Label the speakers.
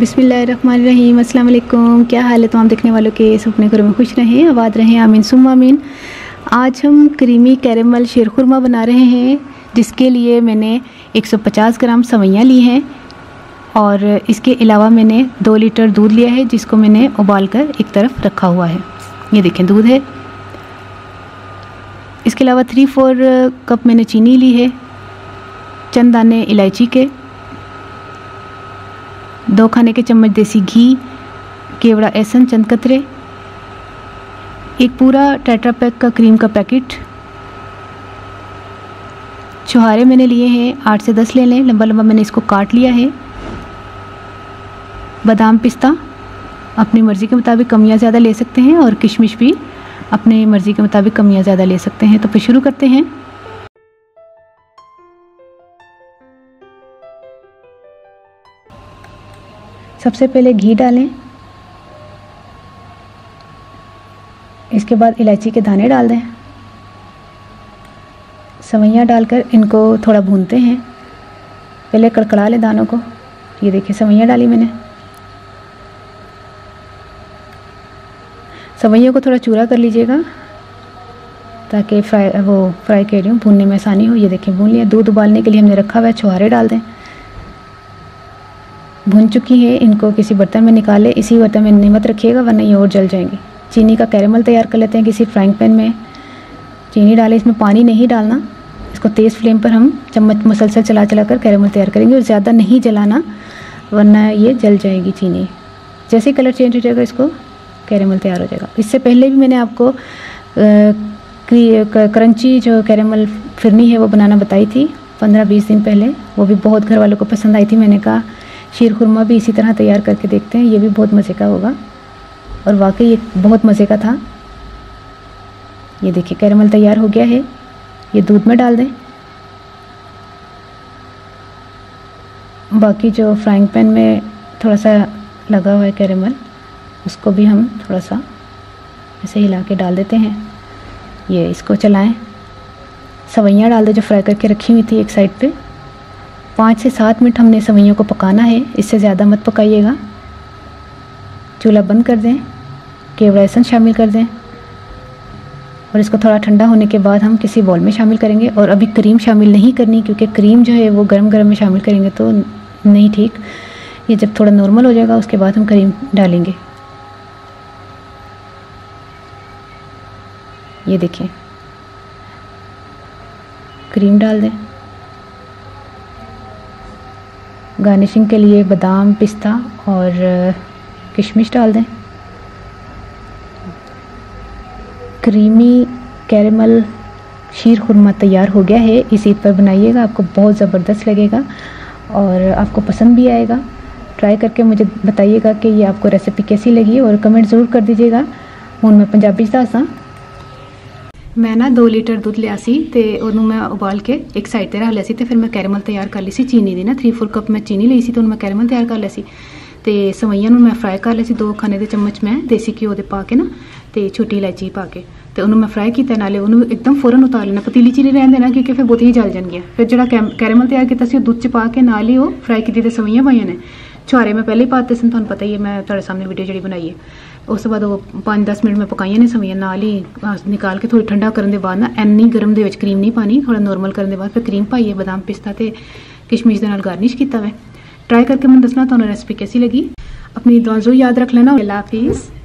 Speaker 1: बिस्मिल्लाहिर्रहमानिर्रहीम। अस्सलाम वालेकुम। क्या हाल है तमाम देखने वालों के? सब अपने घरों में खुश रहें, आबाद रहें, आमीन सुम्मा आमीन। आज हम क्रीमी कैरेमल शीरखुरमा बना रहे हैं, जिसके लिए मैंने 150 ग्राम सवैयाँ ली हैं और इसके अलावा मैंने 2 लीटर दूध लिया है, जिसको मैंने उबाल कर एक तरफ रखा हुआ है। ये देखें दूध है। इसके अलावा 3-4 कप मैंने चीनी ली है, चंद दाने इलायची के, 2 खाने के चम्मच देसी घी, केवड़ा एहसन चंद कतरे, एक पूरा टेट्रा पैक का क्रीम का पैकेट, छुहारे मैंने लिए हैं 8 से 10 ले लें, लंबा लंबा मैंने इसको काट लिया है। बादाम पिस्ता अपनी मर्ज़ी के मुताबिक कम या ज़्यादा ले सकते हैं और किशमिश भी अपनी मर्ज़ी के मुताबिक कम या ज़्यादा ले सकते हैं। तो फिर शुरू करते हैं। सबसे पहले घी डालें, इसके बाद इलायची के दाने डाल दें, सवैयाँ डालकर इनको थोड़ा भूनते हैं। पहले कड़कड़ा लें दानों को। ये देखिए सवैयाँ डाली मैंने। सवैयों को थोड़ा चूरा कर लीजिएगा ताकि फ्राई कर रही हूँ भूनने में आसानी हो। ये देखिए भून लिया। दूध उबालने के लिए हमने रखा हुआ है, छुहारे डाल दें। भुन चुकी है, इनको किसी बर्तन में निकाल लें। इसी बर्तन में नमक रखिएगा वरना ये और जल जाएंगी। चीनी का कैरेमल तैयार कर लेते हैं। किसी फ्राइंग पैन में चीनी डालें, इसमें पानी नहीं डालना। इसको तेज़ फ्लेम पर हम चम्मच मुसलसल चला चला कर कैरेमल तैयार करेंगे और ज़्यादा नहीं जलाना वरना ये जल जाएगी चीनी। जैसे ही कलर चेंज हो जाएगा इसको कैरेमल तैयार हो जाएगा। इससे पहले भी मैंने आपको क्रंची जो कैरेमल फिरनी है वो बनाना बताई थी 15-20 दिन पहले। वो भी बहुत घर वालों को पसंद आई थी। मैंने कहा शीरखुरमा भी इसी तरह तैयार करके देखते हैं, ये भी बहुत मज़े का होगा। और वाकई ये बहुत मज़े का था। ये देखिए कैरेमल तैयार हो गया है। ये दूध में डाल दें। बाकी जो फ्राइंग पैन में थोड़ा सा लगा हुआ है कैरेमल, उसको भी हम थोड़ा सा ऐसे हिला के डाल देते हैं। ये इसको चलाएं। सवैयाँ डाल दें जो फ्राई करके रखी हुई थी एक साइड पे। 5 से 7 मिनट हमने सवैयों को पकाना है, इससे ज़्यादा मत पकाइएगा। चूल्हा बंद कर दें, केवड़ा एहसन शामिल कर दें और इसको थोड़ा ठंडा होने के बाद हम किसी बॉल में शामिल करेंगे। और अभी क्रीम शामिल नहीं करनी, क्योंकि क्रीम जो है वो गरम गरम में शामिल करेंगे तो नहीं ठीक। ये जब थोड़ा नॉर्मल हो जाएगा उसके बाद हम क्रीम डालेंगे। ये देखें क्रीम डाल दें। गार्निशिंग के लिए बादाम पिस्ता और किशमिश डाल दें। क्रीमी कैरेमल शीरखुरमा तैयार हो गया है। इस ईद पर बनाइएगा, आपको बहुत ज़बरदस्त लगेगा और आपको पसंद भी आएगा। ट्राई करके मुझे बताइएगा कि ये आपको रेसिपी कैसी लगी और कमेंट ज़रूर कर दीजिएगा। हूँ मैं पंजाबी दसा मैं ना 2 लीटर दूध लिया सी ते ਉਹਨੂੰ मैं उबाल के एक साइड ते रख लिया सी। ते फिर मैं कैरेमल तैयार कर ली सी चीनी दी ना 3-4 कप मैं चीनी ली सी तो मैं कैरेमल तैयार कर लिया सी। ते सवैयां ਨੂੰ मैं फ्राई कर लिया सी। 2 खाने के चम्मच मैं देसी घ्यो दे पा के ना ते छोटी इलायची पा के ते ਉਹਨੂੰ मैं फ्राई किया। नाले ਉਹਨੂੰ एकदम फौरन उतार लेना, पतीली च नहीं रहन देना क्योंकि फिर बहुत ही जल जाएंगी। फिर जो कैरेमल तैयार किया सी दूध च पा के नाल ही वो फ्राई की सवैयां पाइयां ने। छुहारे मैं पहले ही पाते सन, तुहानू पता ही है, मैं तुहाडे सामने वीडियो जी बनाई है। उस बाद वो 5-10 मिनट में पकाइया ने सवैयां, नाल ही निकाल के थोड़ी ठंडा करने के बाद ना इन्नी गर्म दे विच क्रीम नहीं पानी, थोड़ा नॉर्मल करने के बाद फिर क्रीम पाई है। बादाम पिस्ता ते किशमिश दे नाल गार्निश किया है। ट्राई करके मैं दसना तुहानू रेसिपी कैसी लगी। अपनी दुआ याद रख लेना। अल्लाह हाफिज़।